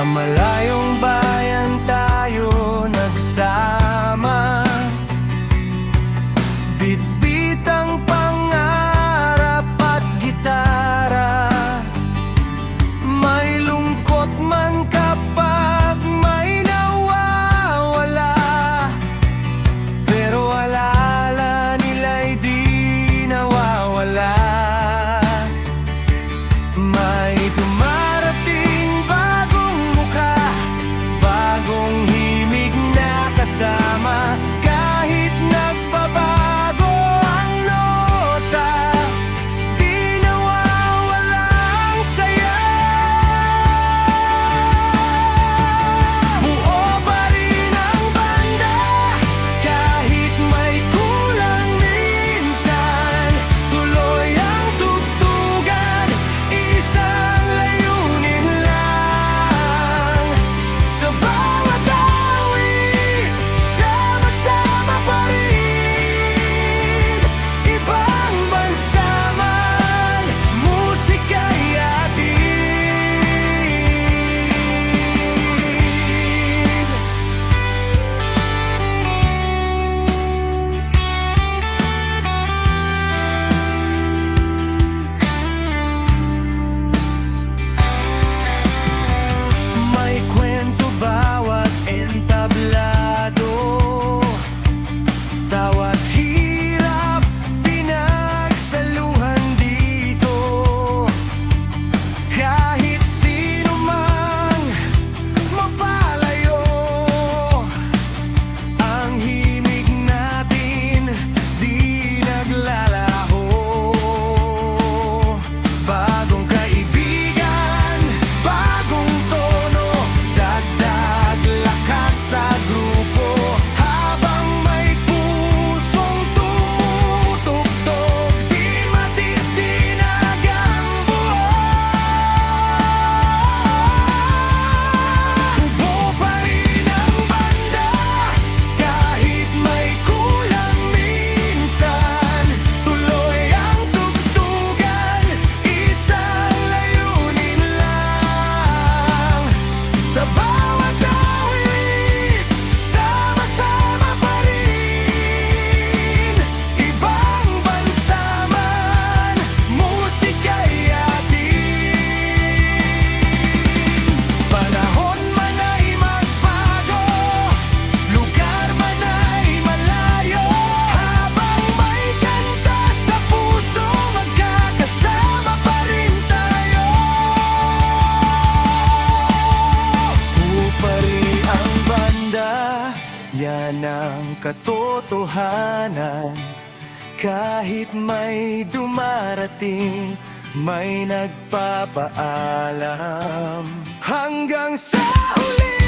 Sa malayong bayan tayo nagsama, bitbit ang pangarap at gitara. May lungkot man kapag may nawawala, pero alaala nila'y di nawawala. May dumarating bagong mukha, bagong himig na kasama. Kahit nagbabago ang nota, di nawawala ang saya. Buo pa rin ang banda, kahit may kulang minsan. Tuloy ang tugtugan, isang layunin lang. Sa bawat awit, sama-sama pa rin. Ibang bansa man, musika'y atin. May kwento bawat entablado, tawat hirap pinagsaluhan dito. Kahit sino mang mapalayo, ang himig natin di naglalaho. Bagong kaibigan, bagong tono, dagdag lakas sa grupo. Habang may pusong tumutugtog, di matitinag ang buo. Ubo pa rin ang banda, kahit may kulang minsan. Tuloy ang tugtugan, isang layunin lang. Sa bawat awit, sama-sama pa rin. Ibang bansa man, musika'y atin. Panahon man ay magbago, lugar man ay malayo. Habang may kanta sa puso, magkakasama pa rin tayo. Upari ang banda, yan ang katotohanan. Kahit may dumarating, may nagpapaalam. Hanggang sa huli,